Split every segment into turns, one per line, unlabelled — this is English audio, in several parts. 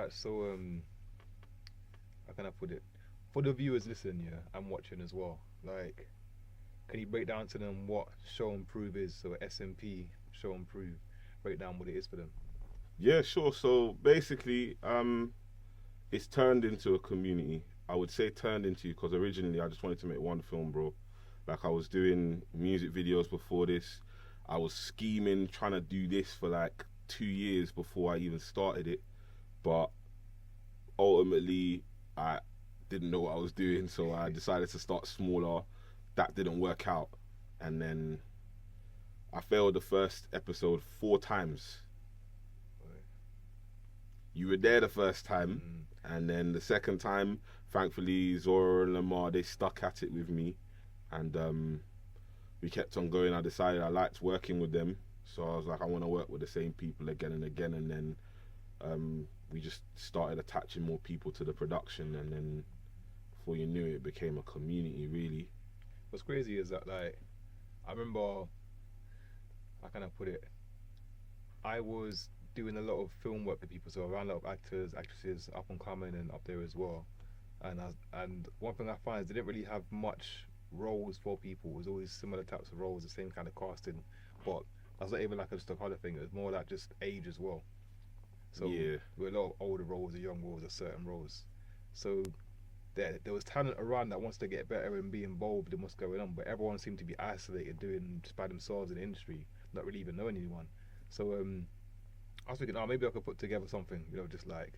Alright, so how can I put it? For the viewers listening, yeah, and watching as well. Like, can you break down to them what show and prove is? So SMP show and prove, break down what it is for them.
Yeah, sure. So basically, it's turned into a community. I would say turned into because originally I just wanted to make one film, bro. Like I was doing music videos before this. I was scheming, trying to do this for like 2 years before I even started it. But ultimately, I didn't know what I was doing, so I decided to start smaller. That didn't work out, and then I failed the first episode 4 times. You were there the first time,
Mm,
and then the second time, thankfully, Zora and Lamar they stuck at it with me, and we kept on going. I decided I liked working with them, so I was like, I want to work with the same people again and again, and then we just started attaching more people to the production, and then before you knew it, it became a community, really.
what's crazy is that like I remember how can I put it? I was doing a lot of film work with people, so around a lot of actors, actresses up and coming and up there as well. And one thing I find is they didn't really have much roles for people. It was always similar types of roles, the same kind of casting. But that's not even like just a colour thing. It was more like just age as well. So
Yeah,
there were a lot of older roles, or young roles, or certain roles. So there was talent around that wants to get better and be involved in what's going on, but everyone seemed to be isolated, doing just by themselves in the industry, not really even knowing anyone. So I was thinking, oh, maybe I could put together something, just like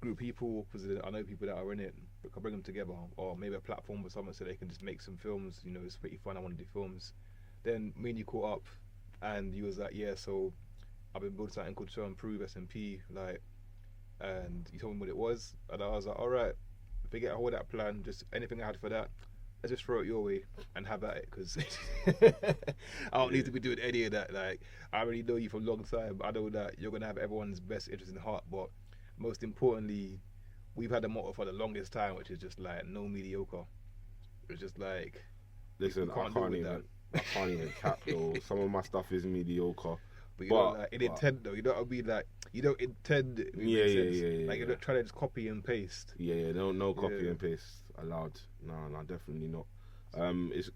group of people because I know people that are in it. But can bring them together, or maybe a platform or something so they can just make some films. It's pretty fun. I want to do films. Then me and you caught up, and you was like, yeah. So I've been building something called Show and Prove SMP, like, and you told me what it was, and I was like, all right, if we get a hold of that plan, just anything I had for that, let's just throw it your way and have at it because I don't need
yeah.
to be doing any of that. Like, I already know you for a long time. I know that you're gonna have everyone's best interest in heart, but most importantly, we've had a motto for the longest time, which is just like no mediocre. It's just like we
Listen,
can't live with that.
I can't even cap though. Some of my stuff is mediocre,
But you don't
but
like in
but
intent though. You know what I mean? Like you don't intend. If it
yeah,
makes
yeah,
sense.
yeah, yeah,
Like you're
yeah.
not trying to just copy and paste.
Yeah, yeah, no copy
Yeah.
and paste allowed. No, no, definitely not.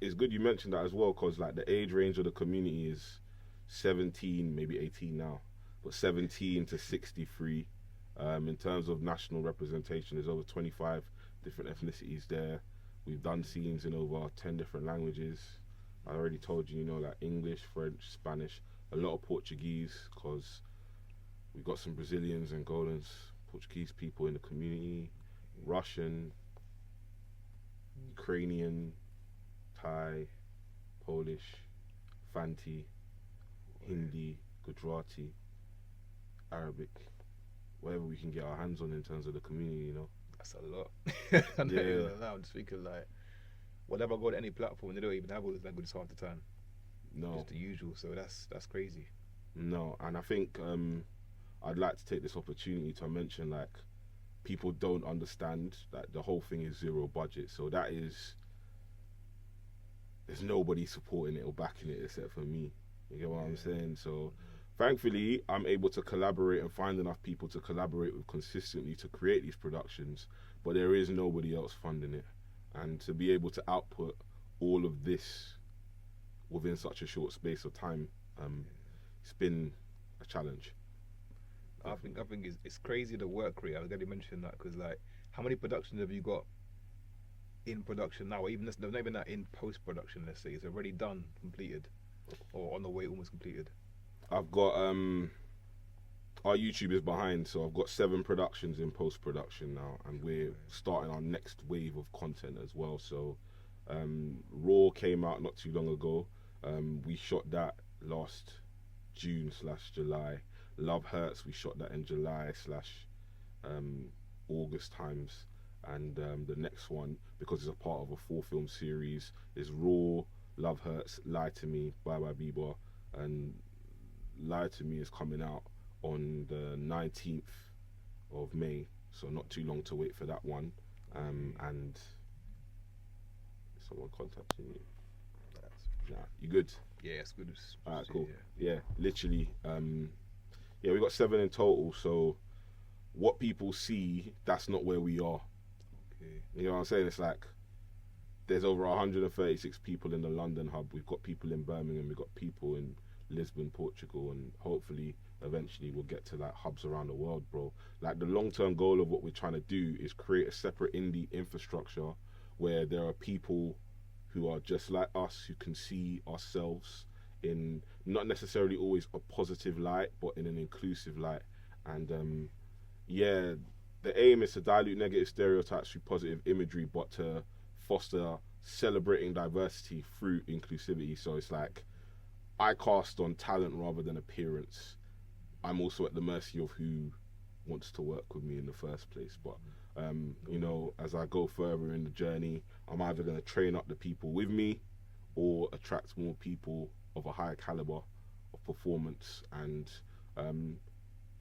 It's good you mentioned that as well, cause like the age range of the community is 17, maybe 18 now, but 17 to 63. In terms of national representation, there's over 25 different ethnicities there. We've done scenes in over 10 different languages. I already told you, like English, French, Spanish, a lot of Portuguese, cause we've got some Brazilians, Angolans, Portuguese people in the community, Russian, Ukrainian, Thai, Polish, Fanti, Hindi, Gujarati, Arabic, whatever we can get our hands on in terms of the community.
That's a lot. I'm not even
Yeah,
gonna lie, I'm just thinking like whenever I go to any platform, they don't even have all those languages half the time.
no,
Just the usual. So that's crazy.
no, and I think I'd like to take this opportunity to mention like people don't understand that the whole thing is zero budget. So that is there's nobody supporting it or backing it except for me. You get what I'm
Yeah.
saying? So thankfully, I'm able to collaborate and find enough people to collaborate with consistently to create these productions, but there is nobody else funding it. And to be able to output all of this within such a short space of time, um, it's been a challenge,
I
definitely.
think it's crazy the work rate. I was going to mention that because like how many productions have you got in production now? Or even this, not even that in post production. Let's say it's already done, completed, or on the way, almost completed.
I've got our YouTube is behind, so I've got 7 productions in post production now, and we're starting our next wave of content as well. So, Raw came out not too long ago. We shot that last June slash July. Love Hurts, we shot that in July slash um, August times, and the next one, because it's a part of a 4 film series, is Raw, Love Hurts, Lie to Me, Bye Bye Bieber, and Lie to Me is coming out on the 19th of May, so not too long to wait for that one. And someone contacting you.
That's,
Nah, you good?
yeah, it's good.
Alright,
Yeah,
cool. Yeah, literally. Yeah, we got 7 in total. So what people see, that's not where we are.
Okay.
You know what I'm saying? It's like there's over 136 people in the London hub. We've got people in Birmingham. We've got people in Lisbon, Portugal, and hopefully eventually we'll get to like hubs around the world, bro. Like the long-term goal of what we're trying to do is create a separate indie infrastructure where there are people who are just like us, who can see ourselves in not necessarily always a positive light, but in an inclusive light. And yeah, the aim is to dilute negative stereotypes through positive imagery, but to foster celebrating diversity through inclusivity. So it's like I cast on talent rather than appearance. I'm also at the mercy of who wants to work with me in the first place. But you know, as I go further in the journey, I'm either going to train up the people with me or attract more people of a higher caliber of performance. And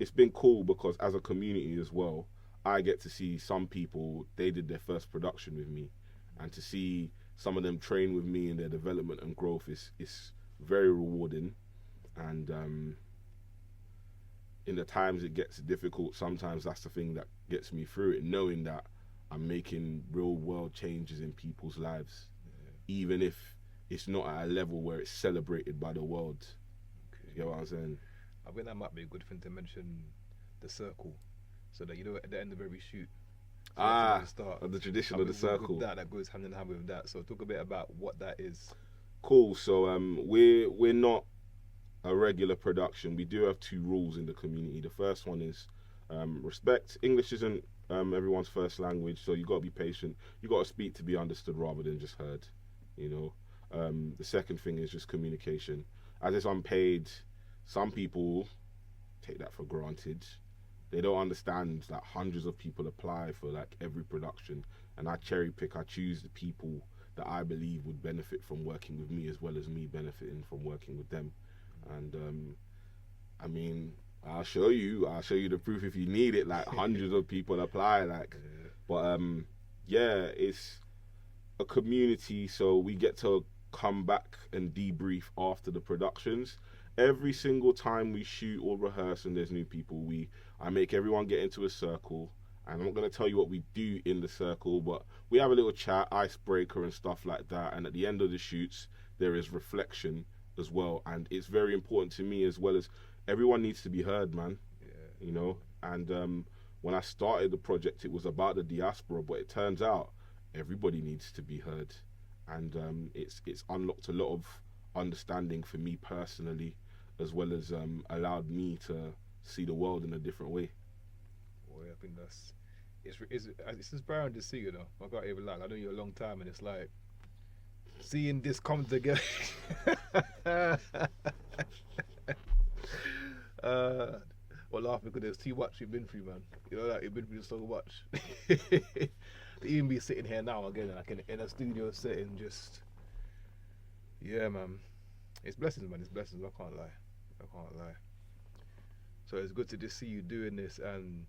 it's been cool because as a community as well, I get to see some people, they did their first production with me, and to see some of them train with me in their development and growth is very rewarding. And in the times it gets difficult, sometimes that's the thing that gets me through it, knowing that I'm making real world changes in people's lives, even if it's not at a level where it's celebrated by the world.
Okay.
You know what I'm saying?
I think that might be a good thing to mention, the circle, so that you know at the end of every shoot. So that's the start.
The tradition
I
of the
think with
circle.
that goes hand in hand with that. So talk a bit about what that is.
Cool. So we're not a regular production. We do have two rules in the community. The first one is respect. English isn't everyone's first language, so you got to be patient. You got to speak to be understood rather than just heard. You know. The second thing is just communication. As it's unpaid, some people take that for granted. They don't understand that hundreds of people apply for like every production, and I cherry pick. I choose the people that I believe would benefit from working with me, as well as me benefiting from working with them. And I mean, I'll show you the proof if you need it. Like hundreds of people apply. Like, but yeah, it's a community, so we get to come back and debrief after the productions. Every single time we shoot or rehearse and there's new people, I make everyone get into a circle, and I'm not going to tell you what we do in the circle, but we have a little chat, icebreaker and stuff like that. And at the end of the shoots, there is reflection as well, and it's very important to me as well, as everyone needs to be heard, man. You know. And when I started the project, it was about the diaspora, but it turns out everybody needs to be heard, and it's unlocked a lot of understanding for me personally, as well as allowed me to see the world in a different way.
Boy, I think it's inspiring to see, you know. I can't even lie. I know you a long time, and it's like seeing this come together. Well, laugh because there's too much you've been through, man. You know that you've been through so much. To even be sitting here now again, like in a studio setting, just yeah, man. It's blessings, man. It's blessings. I can't lie. I can't lie. So it's good to just see you doing this, and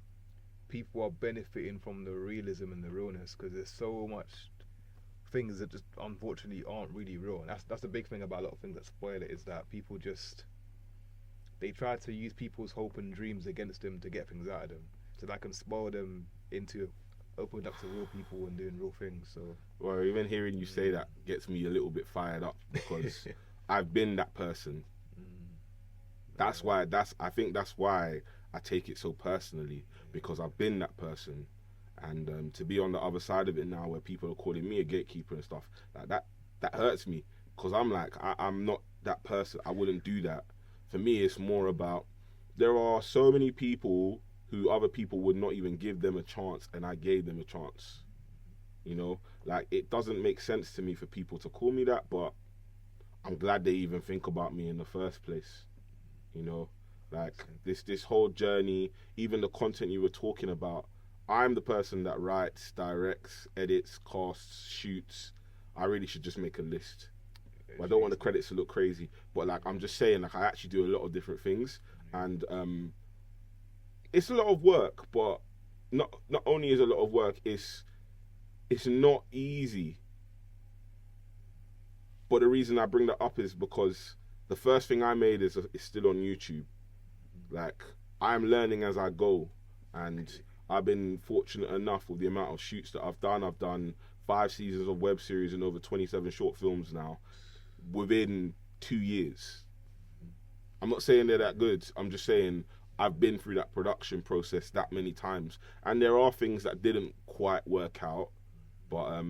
people are benefiting from the realism and the realness, because there's so much things that just unfortunately aren't really real. And that's the big thing about a lot of things that spoil it, is that people just, they try to use people's hope and dreams against them to get things out of them, so that can spoil them into opening up to real people and doing real things. So
Well, even hearing you say that gets me a little bit fired up, because I've been that person. I think that's why I take it so personally, because I've been that person. And to be on the other side of it now, where people are calling me a gatekeeper and stuff like that hurts me, because I'm like, I'm not that person. I wouldn't do that. For me, it's more about, there are so many people who other people would not even give them a chance, and I gave them a chance. You know, like, it doesn't make sense to me for people to call me that, but I'm glad they even think about me in the first place. You know, like this whole journey, even the content you were talking about, I'm the person that writes, directs, edits, casts, shoots. I really should just make a list. I don't want the credits to look crazy, but like, I'm just saying, like, I actually do a lot of different things, and it's a lot of work. But not only is it a lot of work, it's not easy. But the reason I bring that up is because the first thing I made is still on YouTube. Like, I'm learning as I go. And I've been fortunate enough with the amount of shoots that I've done. I've done 5 seasons of web series and over 27 short films now within 2 years. I'm not saying they're that good. I'm just saying I've been through that production process that many times. And there are things that didn't quite work out. But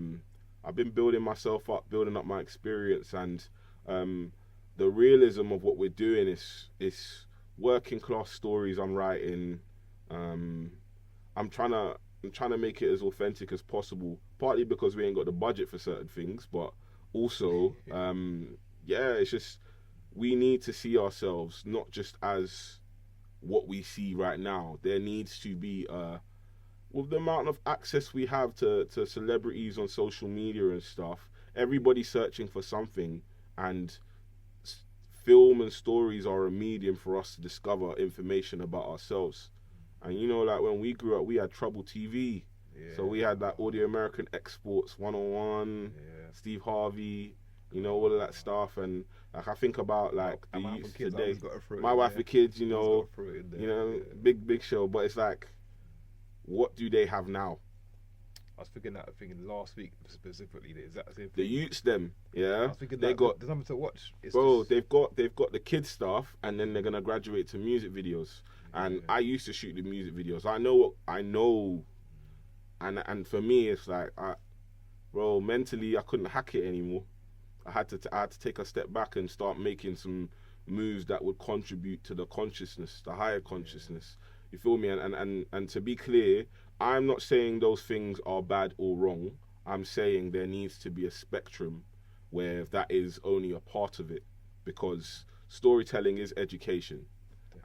I've been building myself up, building up my experience. And the realism of what we're doing is working class stories I'm writing. I'm trying to make it as authentic as possible. Partly because we ain't got the budget for certain things, but also, yeah, it's just we need to see ourselves not just as what we see right now. There needs to be, with the amount of access we have to celebrities on social media and stuff, everybody's searching for something, and film and stories are a medium for us to discover information about ourselves. And you know, like when we grew up, we had Trouble TV. Yeah. So we had that Audio American Exports 101, Steve Harvey, you know, all of that stuff. And like I think about like the youth today. My Wife with Kids, you know, big show. But it's like, what do they have now?
I was thinking last week specifically the exact same thing.
The youths, them, yeah.
I was thinking they got there's nothing to watch. It's
bro, they've got the kids stuff, and then they're gonna graduate to music videos. And I used to shoot the music videos. I know, and for me, it's like, bro, mentally I couldn't hack it anymore. I had to take a step back and start making some moves that would contribute to the consciousness, the higher consciousness. You feel me? And to be clear, I'm not saying those things are bad or wrong. I'm saying there needs to be a spectrum where that is only a part of it, because storytelling is education,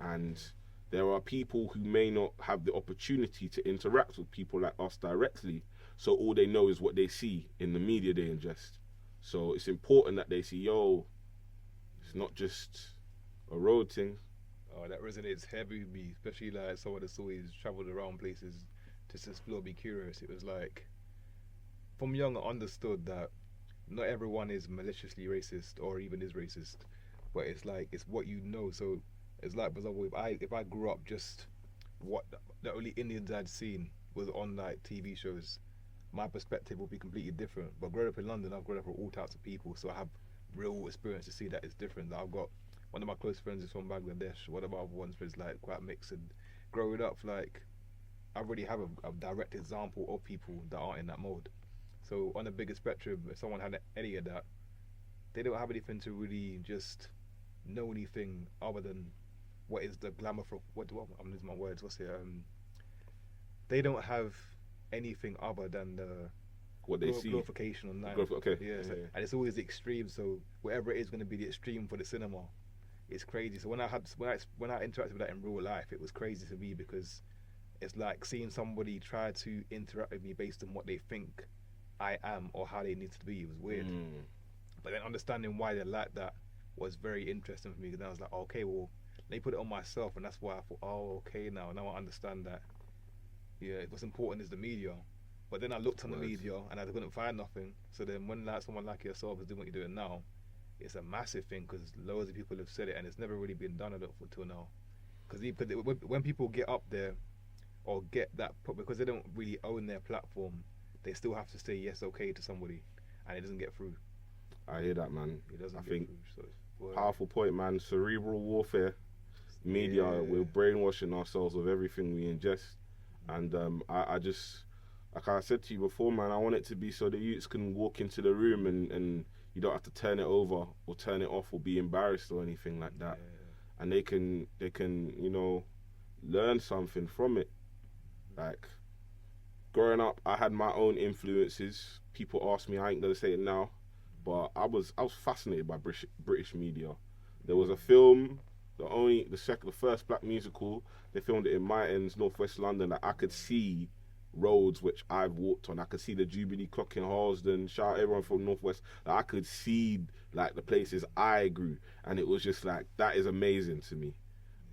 and there are people who may not have the opportunity to interact with people like us directly, so all they know is what they see in the media they ingest. So it's important that they see, yo, it's not just a road thing.
Oh, that resonates heavy with me, especially like someone that's always travelled around places just to explore, be curious. It was like, from young I understood that not everyone is maliciously racist or even is racist, but it's like, it's what you know. So it's like, for example, if I grew up just what the only Indians I'd seen was on like TV shows, my perspective will be completely different. But growing up in London, I've grown up with all types of people, so I have real experience to see that it's different. That I've got one of my close friends is from Bangladesh, one of my other ones is like quite mixed. And growing up, like, I already have a direct example of people that aren't in that mode. So on a bigger spectrum, if someone had any of that, they don't have anything to really just know anything other than what is the glamour for I'm losing my words. They don't have anything other than the
what they see,
glorification online.
Okay.
Yeah. And it's always the extreme. So whatever it is going to be the extreme for the cinema, it's crazy. So when I interacted with that in real life, it was crazy to me, because it's like seeing somebody try to interact with me based on what they think I am or how they need to be. It was weird. But then understanding why they're like that was very interesting for me, because then I was like, okay, well, let me put it on myself. And that's why I thought, oh, okay, now I understand that. Yeah, what's important is the media. But then I looked on the media and I couldn't find nothing. So then when like someone like yourself is doing what you're doing now, it's a massive thing, because loads of people have said it and it's never really been done, I don't think, till now. Because when people get up there or get that, because they don't really own their platform, they still have to say yes, okay to somebody, and it doesn't get through.
I hear that, man.
It doesn't get through. So
powerful point, man. Cerebral warfare. Media, we're brainwashing ourselves with everything we ingest. And I just, like I said to you before, man, I want it to be so the youths can walk into the room and you don't have to turn it over or turn it off or be embarrassed or anything like that. And they can, you know, learn something from it. Like, growing up, I had my own influences. People ask me, I ain't gonna say it now, but I was fascinated by British media. There was a film, the first black musical. They filmed it in my ends, northwest London. That I could see roads which I've walked on. I could see the Jubilee clock in Harlesden. Shout out everyone from northwest. Like, I could see like the places I grew, and it was just like, that is amazing to me.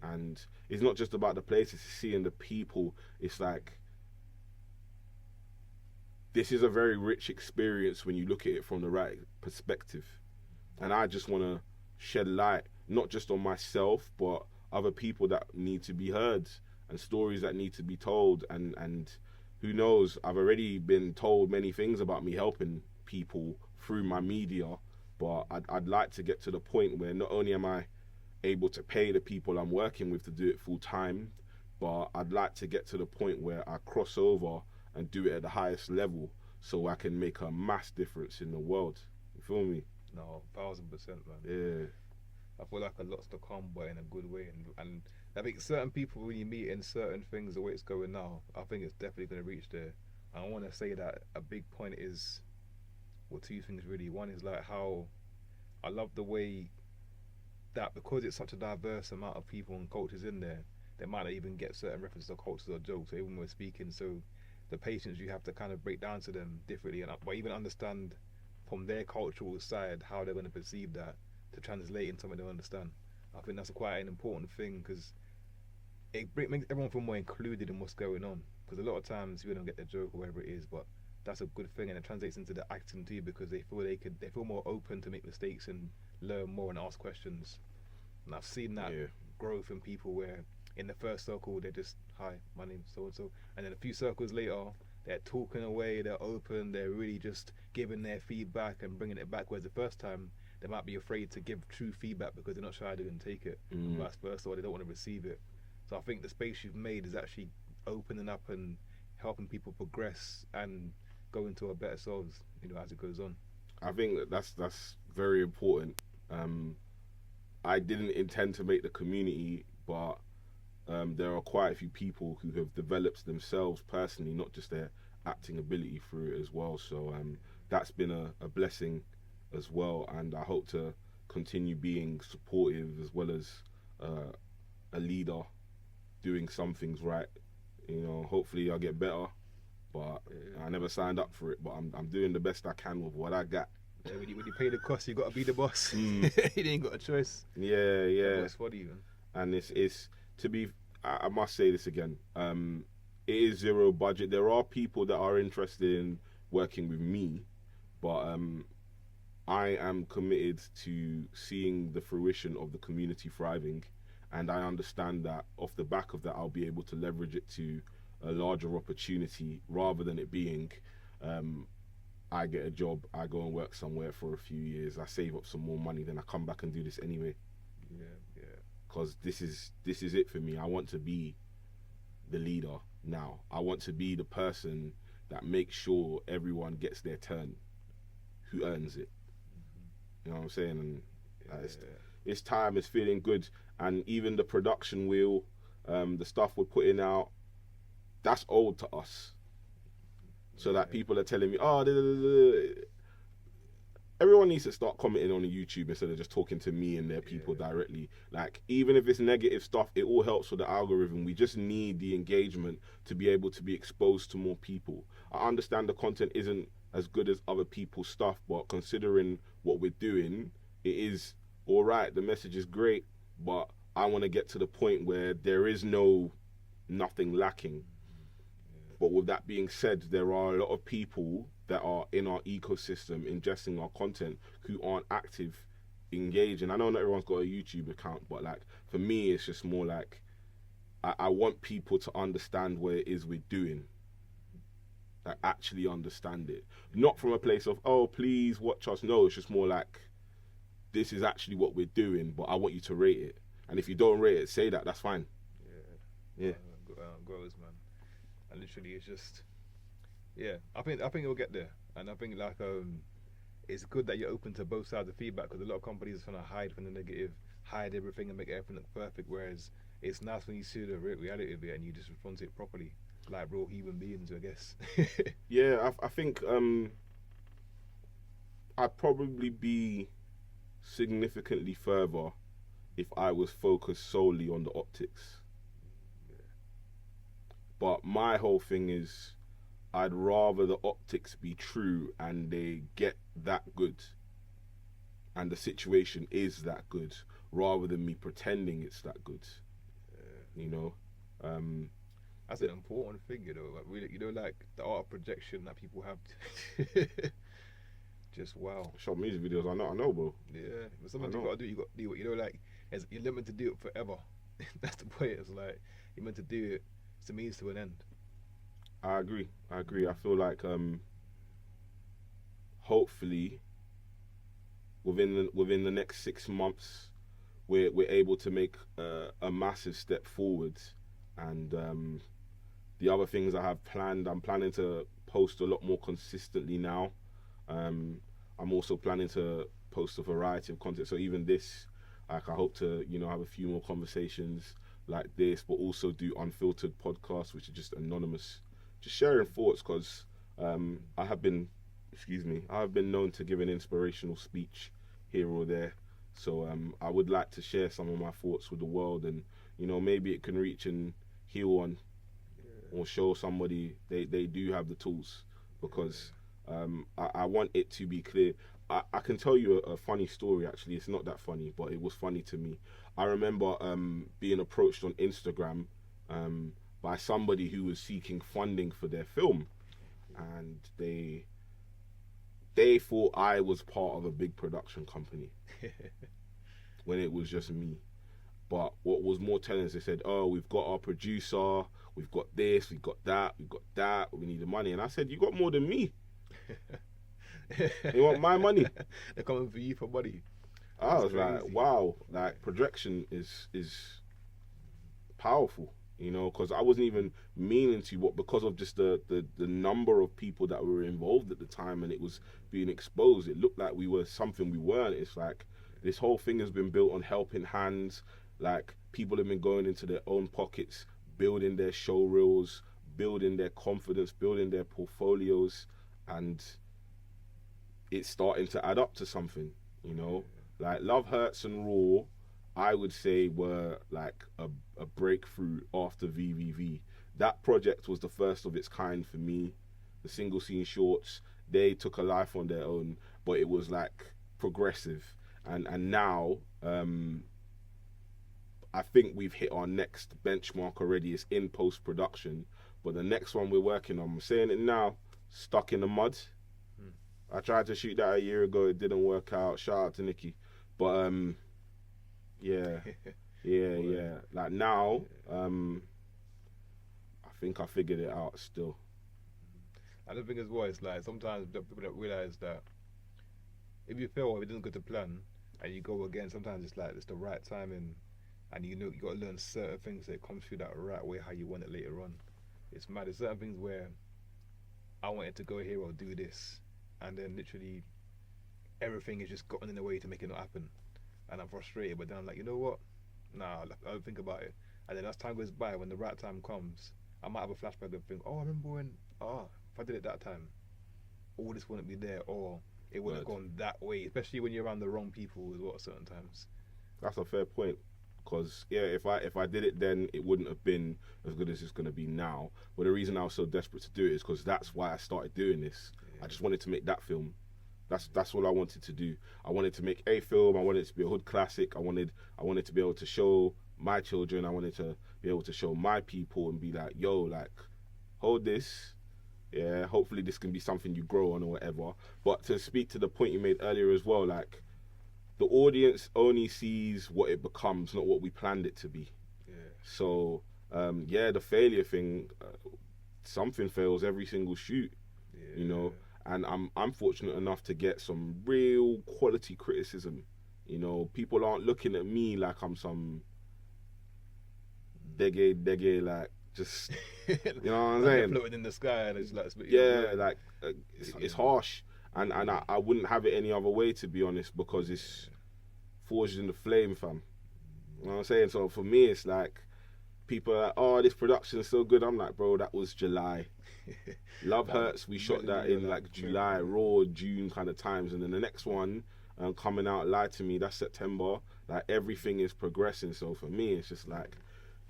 And it's not just about the places, it's seeing the people. It's like, this is a very rich experience when you look at it from the right perspective. And I just want to shed light, not just on myself, but other people that need to be heard. and stories that need to be told. And who knows? I've already been told many things about me helping people through my media, but I'd like to get to the point where not only am I able to pay the people I'm working with to do it full time, but I'd like to get to the point where I cross over and do it at the highest level so I can make a mass difference in the world. You feel me?
No, 1000%, man.
Yeah.
I feel like a lot's to come, but in a good way. And I think certain people, when you meet in certain things, the way it's going now, I think it's definitely going to reach there. And I want to say that a big point is, well, two things really. One is like how I love the way that because it's such a diverse amount of people and cultures in there, they might not even get certain references or cultures or jokes, or even when we're speaking. So the patience you have to kind of break down to them differently, and but even understand from their cultural side how they're going to perceive that to translate into something they understand. I think that's quite an important thing because makes everyone feel more included in what's going on. Because a lot of times you don't get the joke or whatever it is, but that's a good thing, and it translates into the acting too because they feel more open to make mistakes and learn more and ask questions. And I've seen that growth in people where in the first circle they're just, hi, my name's so and so, and then a few circles later they're talking away, they're open, they're really just giving their feedback and bringing it back. Whereas the first time they might be afraid to give true feedback because they're not sure how they're going to take it, and vice versa, or they don't want to receive it. So I think the space you've made is actually opening up and helping people progress and go into a better selves, as it goes on.
I think that's very important. I didn't intend to make the community, but there are quite a few people who have developed themselves personally, not just their acting ability through it as well. So that's been a blessing as well, and I hope to continue being supportive as well as a leader, doing some things right. Hopefully I'll get better, but I never signed up for it. But I'm doing the best I can with what I got.
Yeah, when you pay the cost, you got to be the boss. You ain't got a choice.
Yeah.
That's funny, man.
And it's to be. I must say this again. It is zero budget. There are people that are interested in working with me, but I am committed to seeing the fruition of the community thriving, and I understand that off the back of that, I'll be able to leverage it to a larger opportunity rather than it being. I get a job, I go and work somewhere for a few years, I save up some more money, then I come back and do this anyway.
Yeah.
Because this is it for me. I want to be the leader now. I want to be the person that makes sure everyone gets their turn, who earns it. You know what I'm saying? And it's time. It's feeling good. And even the production wheel, the stuff we're putting out, that's old to us. So that people are telling me, everyone needs to start commenting on the YouTube instead of just talking to me and their people directly. Like, even if it's negative stuff, it all helps with the algorithm. We just need the engagement to be able to be exposed to more people. I understand the content isn't as good as other people's stuff, but considering what we're doing, it is all right. The message is great, but I want to get to the point where there is nothing lacking. But with that being said, there are a lot of people that are in our ecosystem ingesting our content who aren't active, engaging. I know not everyone's got a YouTube account, but like for me, it's just more like I want people to understand what it is we're doing. Like, actually understand it. Not from a place of, oh, please watch us. No, it's just more like, this is actually what we're doing, but I want you to rate it. And if you don't rate it, say that. That's fine. Yeah.
Grows, man. And literally, it's just, I think it'll get there. And I think it's good that you're open to both sides of feedback, because a lot of companies are trying to hide from the negative, hide everything and make everything look perfect. Whereas it's nice when you see the reality of it and you just respond to it properly, like real human beings, I guess.
Yeah, I think I'd probably be significantly further if I was focused solely on the optics. But my whole thing is, I'd rather the optics be true and they get that good and the situation is that good, rather than me pretending it's that good.
That's an important thing, like really, like the art of projection that people have. Just wow.
Shot music videos, I know, bro.
Yeah, but sometimes you gotta do what, like, you're limited to do it forever. That's the point. It's like, You're meant to do it. It's a means to an end.
I agree. I feel like hopefully within the next 6 months we're able to make a massive step forwards. And the other things I have planned, I'm planning to post a lot more consistently now. Um, I'm also planning to post a variety of content. So even this, like, I hope to, have a few more conversations like this, but also do unfiltered podcasts, which are just anonymous, just sharing thoughts. Because I have been, I have been known to give an inspirational speech here or there. So I would like to share some of my thoughts with the world, and maybe it can reach and heal one, or show somebody they do have the tools. Because I want it to be clear. I can tell you a funny story. Actually, it's not that funny, but it was funny to me. I remember being approached on Instagram by somebody who was seeking funding for their film, and they thought I was part of a big production company when it was just me. But what was more telling is they said, "Oh, we've got our producer, we've got this, we've got that, we've got that. We need the money." And I said, "You got more than me. You want my money?"
They're coming for you for money.
I was like, "Wow!" Like, projection is powerful, because I wasn't even meaning to, but because of just the number of people that were involved at the time, and it was being exposed, it looked like we were something we weren't. It's like this whole thing has been built on helping hands. Like, people have been going into their own pockets, building their show reels, building their confidence, building their portfolios, and it's starting to add up to something, Like, Love Hurts and Raw, I would say, were like a breakthrough after VVV. That project was the first of its kind for me. The single scene shorts, they took a life on their own, but it was like progressive. And now, I think we've hit our next benchmark already. It's in post production, but the next one we're working on, I'm saying it now, Stuck in the Mud. I tried to shoot that a year ago. It didn't work out. Shout out to Nikki. But yeah. Like, now, I think I figured it out still.
I don't think as well. It's like sometimes people don't realize that if you fail or it doesn't go to plan and you go again, sometimes it's like it's the right timing, and you got to learn certain things that come through that right way how you want it later on. It's mad. There's certain things where I wanted to go here or do this, and then literally everything is just gotten in the way to make it not happen, and I'm frustrated. But then I'm like, you know what? Nah, I don't think about it. And then as time goes by, when the right time comes, I might have a flashback and think, oh, I remember when, if I did it that time, all this wouldn't be there, or it wouldn't have gone that way. Especially when you're around the wrong people as well. Certain times.
That's a fair point. Because if I did it then, it wouldn't have been as good as it's gonna be now. But the reason I was so desperate to do it is because that's why I started doing this. I just wanted to make that film. That's all I wanted to do. I wanted to make a film. I wanted it to be a hood classic. I wanted to be able to show my children. I wanted to be able to show my people and be like, yo, like, hold this. Yeah, hopefully this can be something you grow on or whatever. But to speak to the point you made earlier as well, like, the audience only sees what it becomes, not what we planned it to be.
Yeah.
So, the failure thing, something fails every single shoot, And I'm fortunate enough to get some real quality criticism. People aren't looking at me like I'm some dege, like, just, you know what I'm saying?
Floating in the sky, and it's like,
like, it's harsh. And I wouldn't have it any other way, to be honest, because it's forged in the flame, fam. You know what I'm saying? So for me, it's like, people are like, oh, this production is so good. I'm like, bro, that was July. Love Hurts, we shot that in like July, Raw, June kind of times. And then the next one coming out, Lie to Me, that's September. Like, everything is progressing. So for me, it's just like,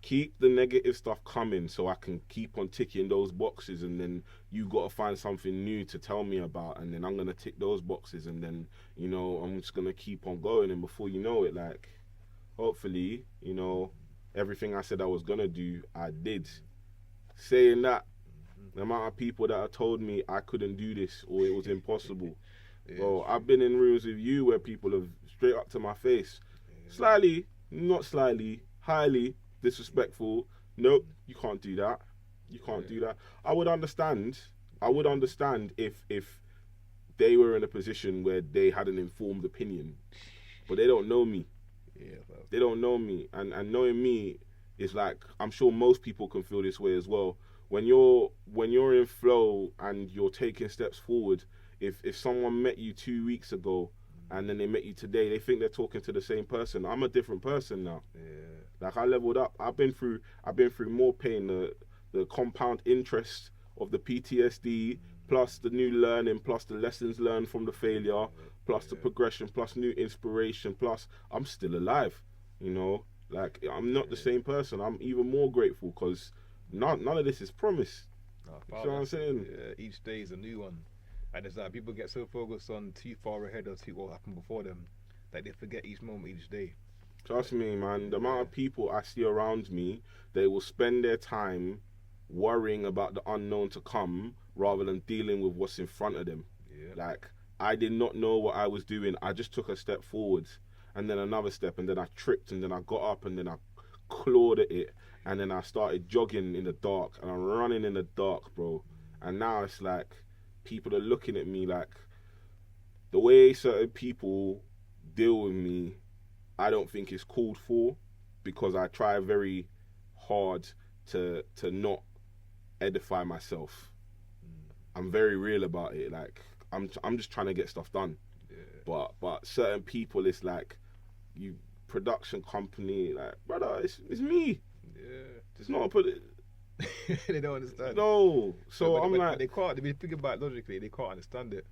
keep the negative stuff coming so I can keep on ticking those boxes, and then you got to find something new to tell me about, and then I'm going to tick those boxes, and then, I'm just going to keep on going, and before you know it, like, hopefully, everything I said I was going to do, I did. Saying that, the amount of people that have told me I couldn't do this or it was impossible. Bro, I've been in rooms with you where people have straight up to my face, slightly, not slightly, highly disrespectful, nope, you can't do that. You can't do that. I would understand. I would understand if they were in a position where they had an informed opinion, but they don't know me.
Yeah,
They don't know me, and knowing me is like, I'm sure most people can feel this way as well. When you're in flow and you're taking steps forward, if someone met you 2 weeks ago and then they met you today, they think they're talking to the same person. I'm a different person now.
yeah,
Like, I leveled up. I've been through more pain. The compound interest of the PTSD, plus the new learning, plus the lessons learned from the failure, plus the progression, plus new inspiration, plus I'm still alive. You know, like, I'm not the same person. I'm even more grateful because none of this is promised.
no,
You know what I'm saying?
each day is a new one, and it's like people get so focused on too far ahead or too what happened before them that they forget each moment, each day.
Trust me, man. The amount of people I see around me, they will spend their time worrying about the unknown to come rather than dealing with what's in front of them.
Yeah,
Like, I did not know what I was doing. I just took a step forward and then another step, and then I tripped, and then I got up, and then I clawed at it, and then I started jogging in the dark, and I'm running in the dark, bro. And now it's like people are looking at me like, the way certain people deal with me, I don't think it's called for, because I try very hard to not edify myself. I'm very real about it. Like, I'm just trying to get stuff done.
yeah,
But certain people, it's like, you production company, like, brother, it's me.
yeah.
It's not a put.
They don't understand.
No. So
But
I'm like,
they can't. They think about it logically. They can't understand it.